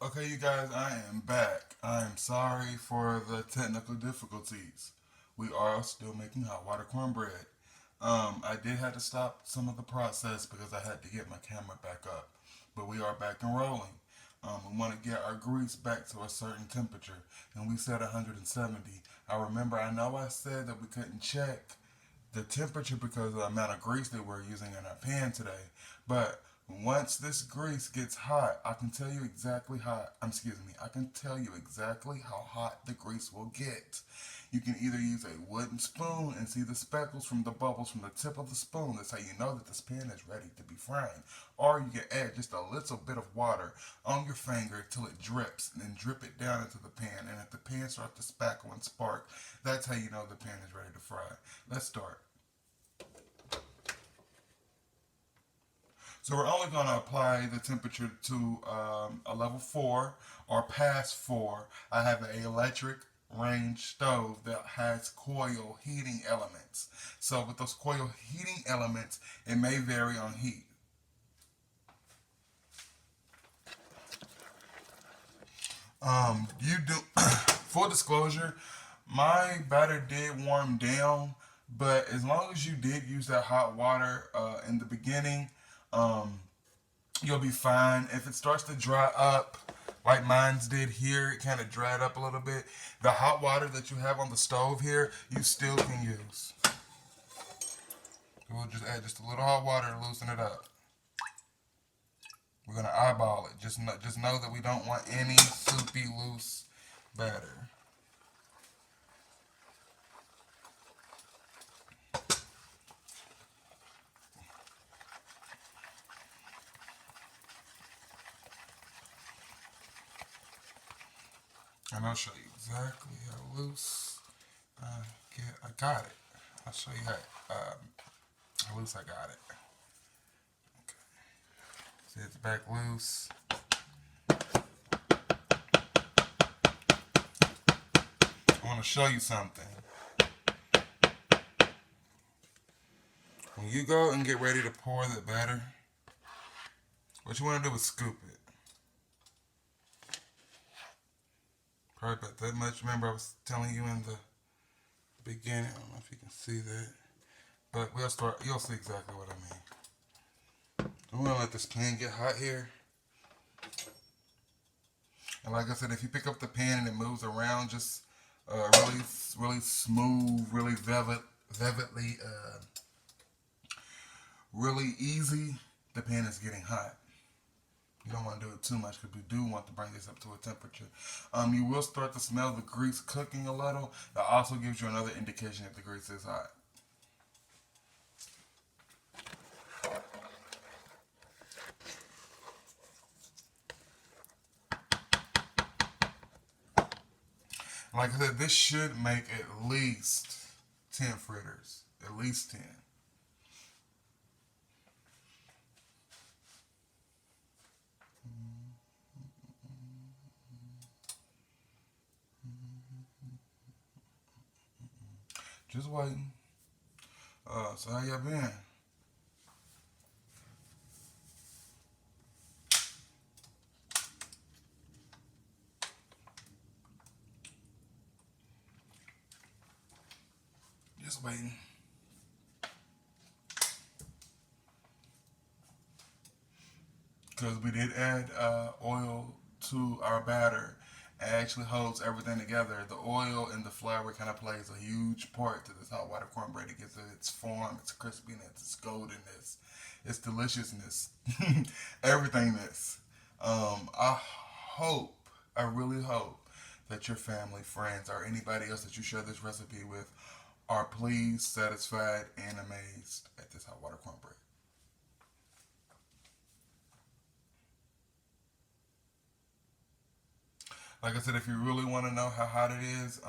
Okay, you guys, I am back. I am sorry for the technical difficulties. We are still making hot water cornbread. I did have to stop some of the process because I had to get my camera back up, but we are back and rolling. We want to get our grease back to a certain temperature, and we set 170. I know I said that we couldn't check the temperature because of the amount of grease that we're using in our pan today. But once this grease gets hot, I can tell you exactly I can tell you exactly how hot the grease will get. You can either use a wooden spoon and see the speckles from the bubbles from the tip of the spoon. That's how you know that this pan is ready to be frying. Or you can add just a little bit of water on your finger till it drips and then drip it down into the pan. And if the pan starts to spackle and spark, that's how you know the pan is ready to fry. Let's start. So we're only going to apply the temperature to a level 4 or past 4. I have an electric range stove that has coil heating elements. So with those coil heating elements, it may vary on heat. You do full disclosure, my batter did warm down, but as long as you did use that hot water in the beginning, um, you'll be fine. If it starts to dry up, like mine's did here, it kind of dried up a little bit. The hot water that you have on the stove here, you still can use. We'll just add just a little hot water to loosen it up. We're gonna eyeball it. Just know that we don't want any soupy, loose batter. And I'll show you exactly how loose I got it. I'll show you how loose I got it. Okay. See, it's back loose. I want to show you something. When you go and get ready to pour the batter, what you want to do is scoop it. Probably about that much. Remember I was telling you in the beginning. I don't know if you can see that. But you'll see exactly what I mean. I'm going to let this pan get hot here. And like I said, if you pick up the pan and it moves around, just really smooth, really velvetly, really easy, the pan is getting hot. You don't want to do it too much because we do want to bring this up to a temperature. You will start to smell the grease cooking a little. That also gives you another indication that the grease is hot. Like I said, this should make at least 10 fritters. At least 10. Just waiting. So how y'all been? Just waiting. Because we did add oil to our batter. It actually holds everything together. The oil and the flour kind of plays a huge part to this hot water cornbread. It gives it its form, its crispiness, its goldenness, its deliciousness, everythingness. I hope, I really hope that your family, friends, or anybody else that you share this recipe with are pleased, satisfied, and amazed at this hot water cornbread. Like I said, if you really want to know how hot it is,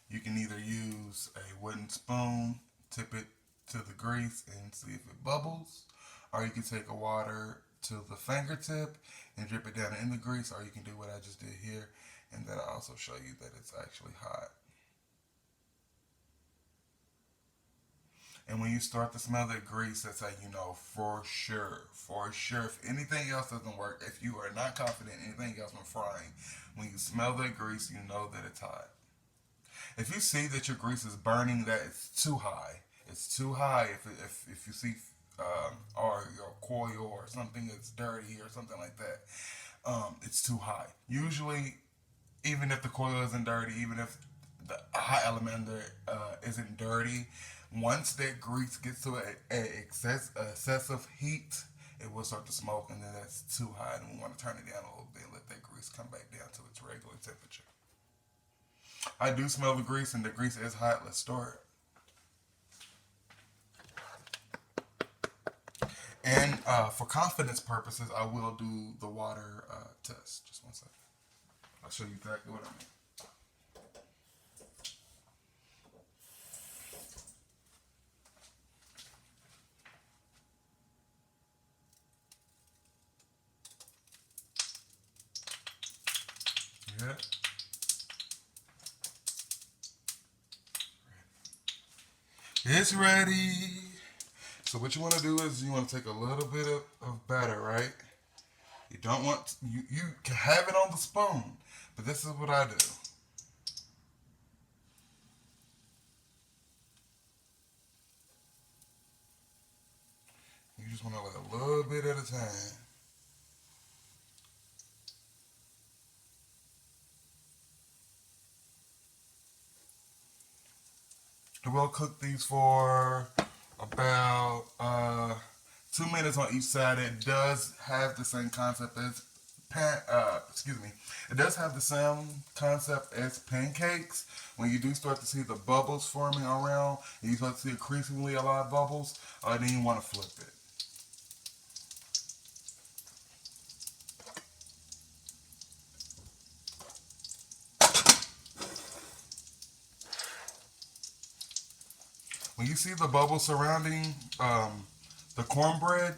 you can either use a wooden spoon, tip it to the grease, and see if it bubbles, or you can take a water to the fingertip and drip it down in the grease, or you can do what I just did here, and that'll also show you that it's actually hot. And when you start to smell that grease, that's how you know for sure, for sure. If anything else doesn't work, if you are not confident in anything else when frying, when you smell that grease, you know that it's hot. If you see that your grease is burning, that it's too high. It's too high. If you see or your coil or something that's dirty or something like that, it's too high. Usually, even if the coil isn't dirty, even if the hot element there isn't dirty, once that grease gets to excessive heat, it will start to smoke, and then that's too hot, and we want to turn it down a little bit and let that grease come back down to its regular temperature. I do smell the grease, and the grease is hot. Let's store it. And for confidence purposes, I will do the water test. Just one second. I'll show you exactly what I mean. Yeah. It's ready. So what you want to do is you want to take a little bit of batter, right? You don't want you can have it on the spoon, but this is what I do. You just want to let a little bit at a time. We'll cook these for about 2 minutes on each side. It does have the same concept as excuse me. It does have the same concept as pancakes. When you do start to see the bubbles forming around, and you start to see increasingly a lot of bubbles, then you want to flip it. When you see the bubbles surrounding the cornbread,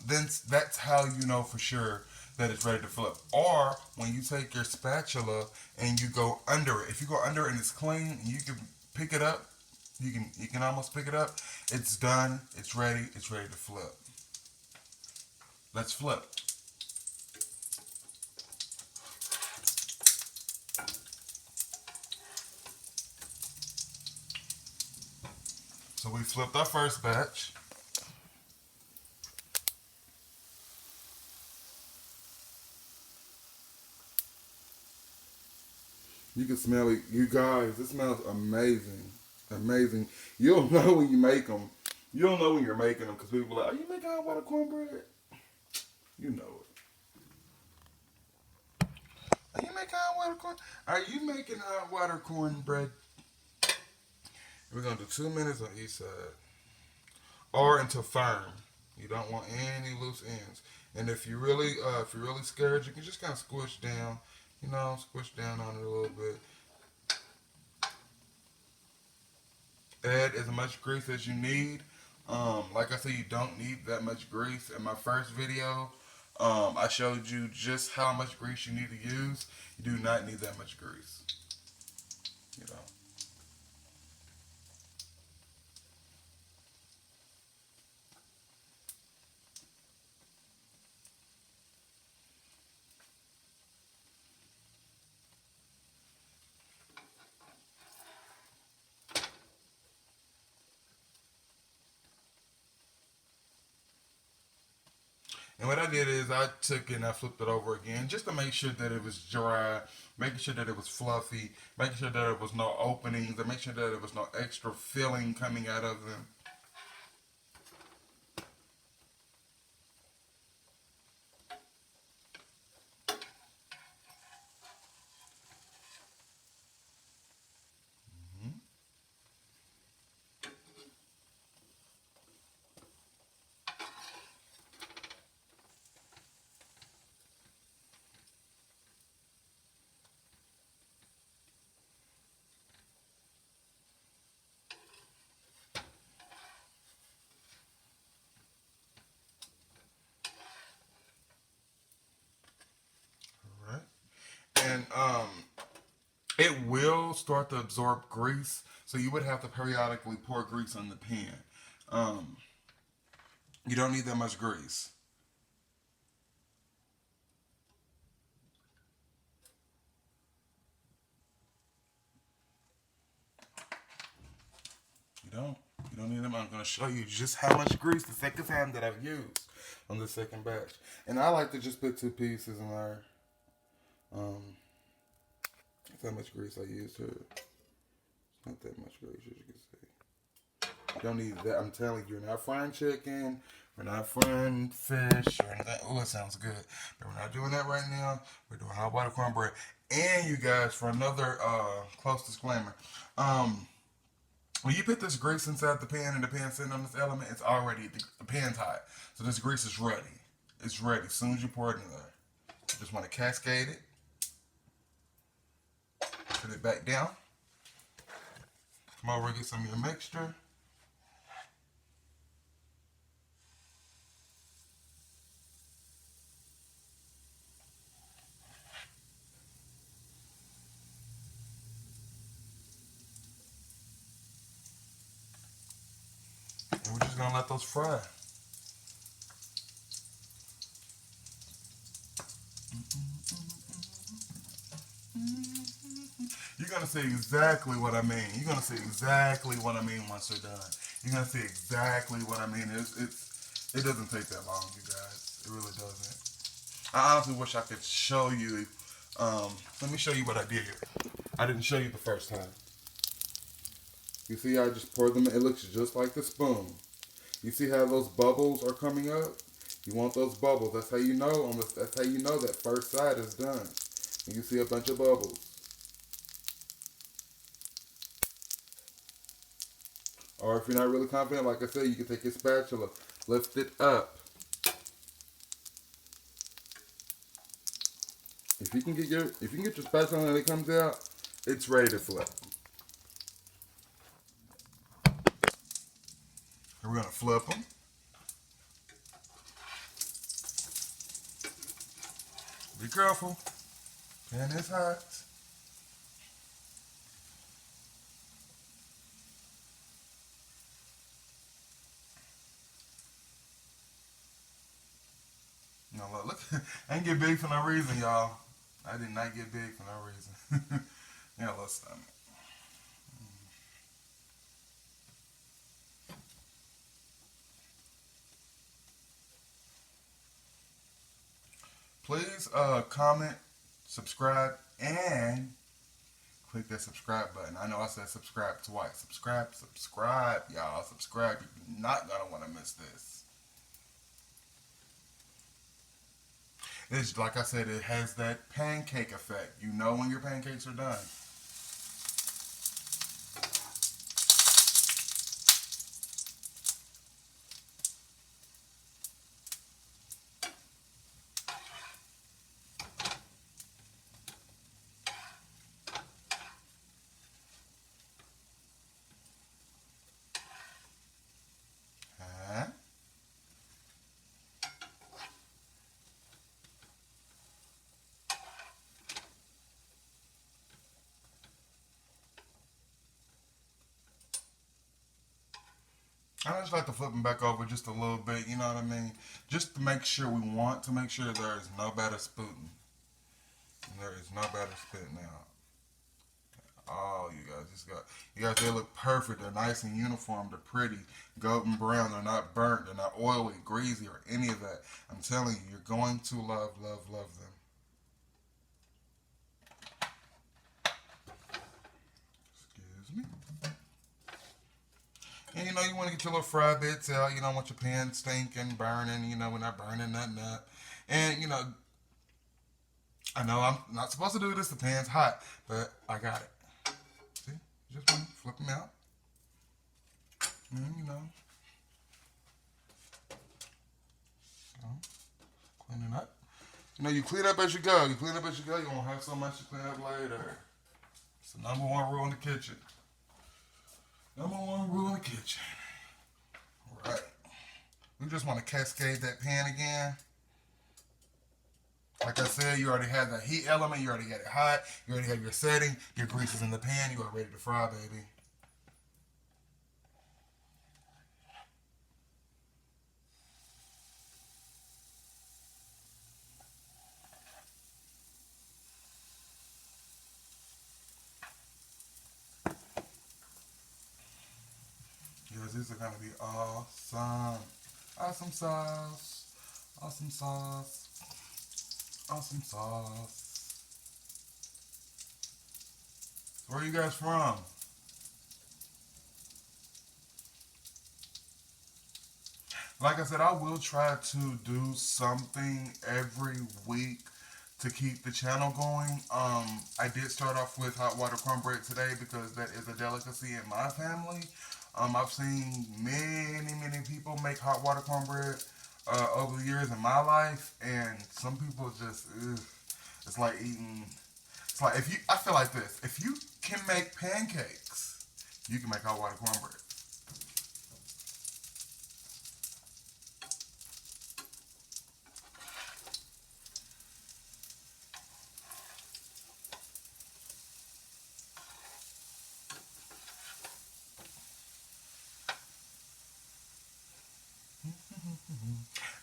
then that's how you know for sure that it's ready to flip. Or when you take your spatula and you go under it. If you go under it and it's clean, and you can pick it up. You can almost pick it up. It's done. It's ready. It's ready to flip. Let's flip. So we flipped our first batch. You can smell it. You guys, it smells amazing. Amazing. You'll know when you make them. You'll know when you're making them because people are like, are you making hot water cornbread? You know it. Are you making hot water corn? Are you making hot water cornbread? We're going to do 2 minutes on each side. Or until firm. You don't want any loose ends. And if you're really scared, you can just kind of squish down. Squish down on it a little bit. Add as much grease as you need. Like I said, you don't need that much grease. In my first video, I showed you just how much grease you need to use. You do not need that much grease. You know. And what I did is I took it and I flipped it over again just to make sure that it was dry, making sure that it was fluffy, making sure that there was no openings, and making sure that there was no extra filling coming out of them. it will start to absorb grease, so you would have to periodically pour grease on the pan. Um, you don't need that much grease. You don't. You don't need them. I'm going to show you just how much grease the second time that I've used on the second batch. And I like to just put 2 pieces in there. Um, that's how much grease I use here. Not that much grease, as you can see. You don't need that. I'm telling you, you're not frying chicken. We're not frying fish or anything. Oh, it sounds good. But we're not doing that right now. We're doing hot water cornbread. And you guys, for another close disclaimer, when you put this grease inside the pan and the pan sitting on this element, it's already, the pan's hot. So this grease is ready. It's ready as soon as you pour it in there. You just want to cascade it. Put it back down. Come over and get some of your mixture. And we're just going to let those fry. You're going to see exactly what I mean. You're going to see exactly what I mean once they're done. You're going to see exactly what I mean. It doesn't take that long, you guys. It really doesn't. I honestly wish I could show you. Let me show you what I did. I didn't show you the first time. You see, I just poured them. It looks just like the spoon. You see how those bubbles are coming up? You want those bubbles. That's how you know. That's how you know that first side is done. And you see a bunch of bubbles. Or if you're not really confident, like I said, you can take your spatula, lift it up. If you can get your spatula and it comes out, it's ready to flip. And we're gonna flip them. Be careful. Pan is hot. No, look, I didn't get big for no reason, y'all. I did not get big for no reason. Yeah, let's stomach. Please comment, subscribe, and click that subscribe button. I know I said subscribe twice. Subscribe, y'all. Subscribe. You're not going to want to miss this. It's like I said, it has that pancake effect. You know when your pancakes are done. Huh? I just like to flip them back over just a little bit, you know what I mean? Just to make sure, we want to make sure there is no batter spouting. There is no batter spitting out. Oh, you guys, they look perfect. They're nice and uniform. They're pretty, golden brown. They're not burnt. They're not oily, greasy, or any of that. I'm telling you, you're going to love, love, love them. Excuse me. And you know, you want to get your little fry bits out. You don't want your pan stinking, burning. You know, we're not burning nothing up. And you know, I know I'm not supposed to do this. The pan's hot, but I got it. See, just want to flip them out. And you know, so, cleaning up. You know, you clean up as you go. You clean up as you go. You won't have so much to clean up later. It's the number one rule in the kitchen. Number one rule in the kitchen. All right. We just want to cascade that pan again. Like I said, you already had the heat element, you already got it hot, you already have your setting, your grease is in the pan, you are ready to fry, baby. Yes, these are gonna be awesome. Awesome sauce. Awesome sauce. Awesome sauce. Where are you guys from? Like I said, I will try to do something every week to keep the channel going. I did start off with hot water cornbread today because that is a delicacy in my family. I've seen many people make hot water cornbread over the years in my life, and some people just, ugh, it's like eating. It's like if you, I feel like this. If you can make pancakes, you can make hot water cornbread.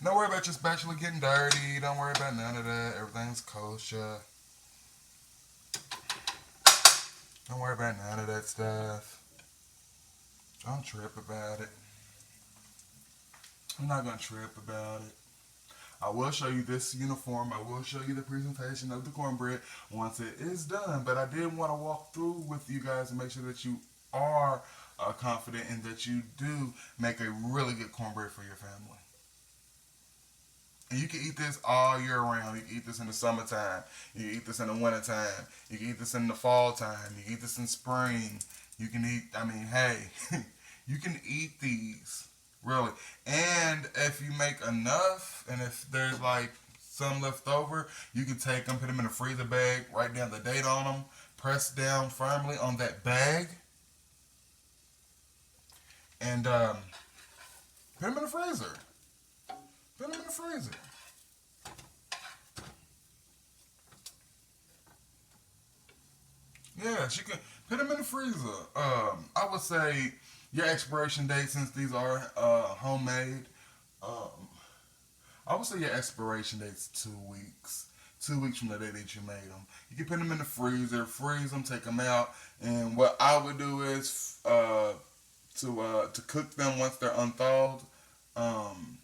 Don't worry about your spatula getting dirty. Don't worry about none of that. Everything's kosher. Don't worry about none of that stuff. Don't trip about it. I'm not going to trip about it. I will show you this uniform. I will show you the presentation of the cornbread once it is done. But I did want to walk through with you guys and make sure that you are confident and that you do make a really good cornbread for your family. And you can eat this all year round. You can eat this in the summertime. You can eat this in the wintertime. You can eat this in the fall time. You can eat this in spring. You can eat, I mean, hey, you can eat these, really. And if you make enough, and if there's like some left over, you can take them, put them in a freezer bag, write down the date on them, press down firmly on that bag, and put them in the freezer. Put them in the freezer. Yeah, you can put them in the freezer. I would say your expiration date, since these are homemade, um, I would say your expiration date's 2 weeks. 2 weeks from the day that you made them. You can put them in the freezer, freeze them, take them out, and what I would do is to cook them once they're unthawed. Um,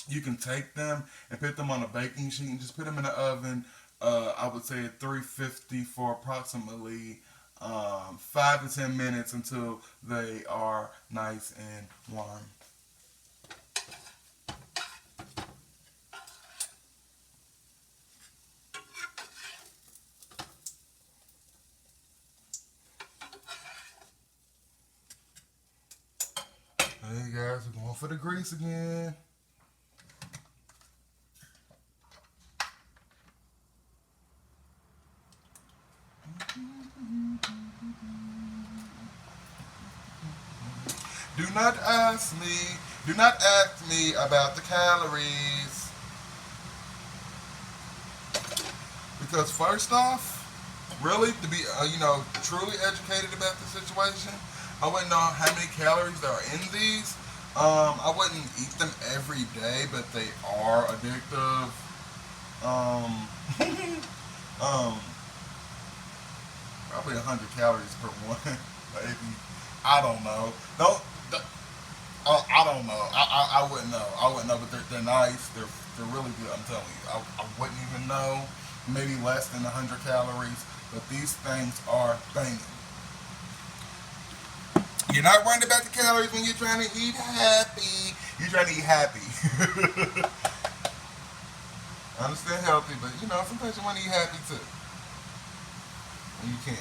You can take them and put them on a baking sheet and just put them in the oven. I would say at 350 for approximately 5 to 10 minutes until they are nice and warm. Hey guys, we're going for the grease again. Do not ask me about the calories. Because first off, really, to be, truly educated about the situation, I wouldn't know how many calories there are in these. I wouldn't eat them every day, but they are addictive. Um, um, Probably 100 calories per one, maybe. I don't know. I don't know. I wouldn't know. I wouldn't know, but they're nice. They're really good. I'm telling you. I wouldn't even know. Maybe less than 100 calories, but these things are banging. You're not worried about the calories when you're trying to eat happy. You're trying to eat happy. I understand healthy, but sometimes you want to eat happy too. And you can.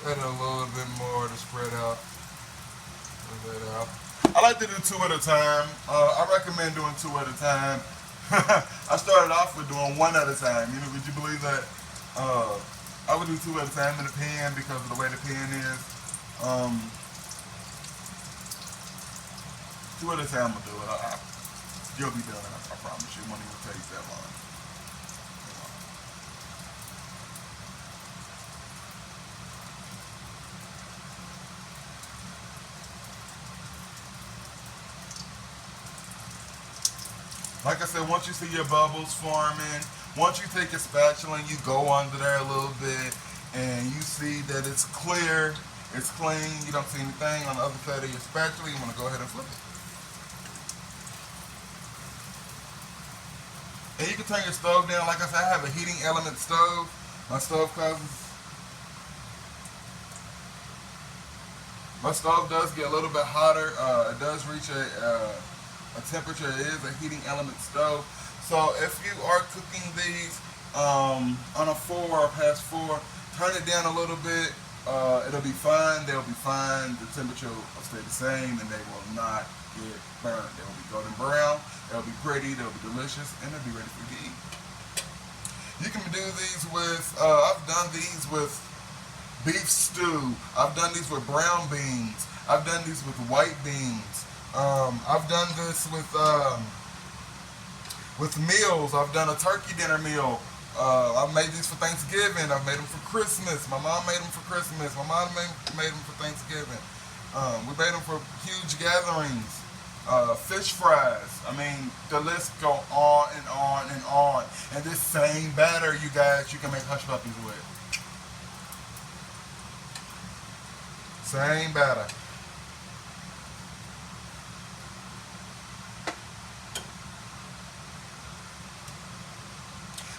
Add a little bit more to spread out. Spread that out. I like to do two at a time. I recommend doing two at a time. I started off with doing one at a time. Would you believe that? I would do two at a time in the pan because of the way the pan is. Um, two at a time will do it. You'll be done. I promise you. It won't even take that long. Like I said, once you see your bubbles forming, once you take your spatula and you go under there a little bit, and you see that it's clear, it's clean, you don't see anything on the other side of your spatula, you want to go ahead and flip it. And you can turn your stove down. Like I said, I have a heating element stove. My stove does get a little bit hotter. It does reach a temperature. It is a heating element stove. So if you are cooking these on a 4 or past 4, turn it down a little bit. It'll be fine. They'll be fine. The temperature will stay the same, and they will not get burned. They will be golden brown. They'll be pretty. They'll be delicious, and they'll be ready for you to eat. You can do these with. I've done these with beef stew. I've done these with brown beans. I've done these with white beans. I've done this with meals. I've done a turkey dinner meal. I've made these for Thanksgiving. I've made them for Christmas. My mom made them for Christmas. My mom made them for Thanksgiving. We made them for huge gatherings. Fish fries. I mean, the list go on and on and on. And this same batter, you guys, you can make hush puppies with. Same batter.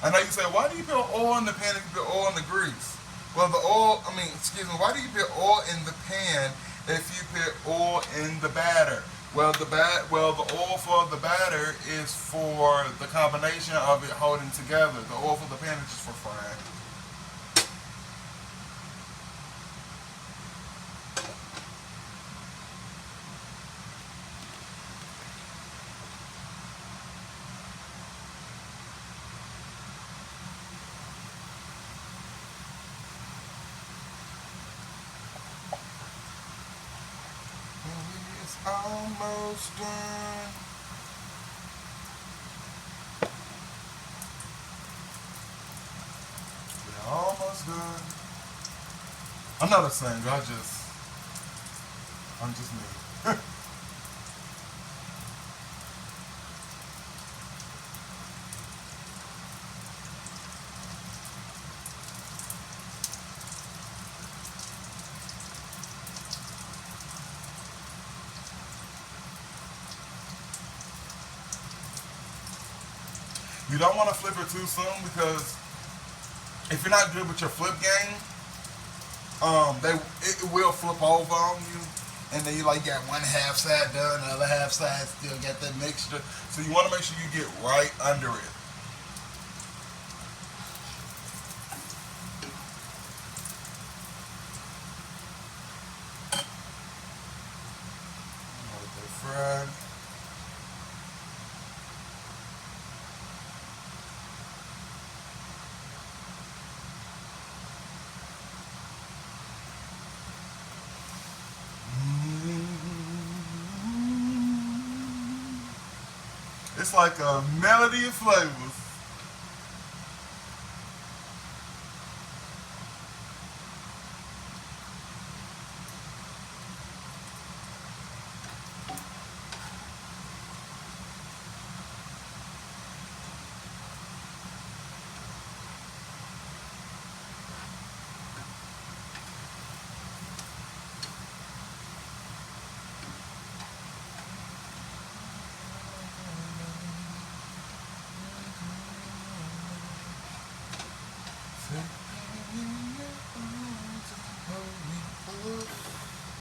I know you say, why do you put oil in the pan if you put oil in the grease? Well, why do you put oil in the pan if you put oil in the batter? Well, the oil for the batter is for the combination of it holding together. The oil for the pan is just for frying. It's almost done. We're almost done. I'm not a singer. I'm just me. You don't want to flip it too soon because if you're not good with your flip game, it will flip over on you, and then you like got one half side done, the other half side still got that mixture. So you want to make sure you get right under it. Let that fry. It's like a melody of flavors.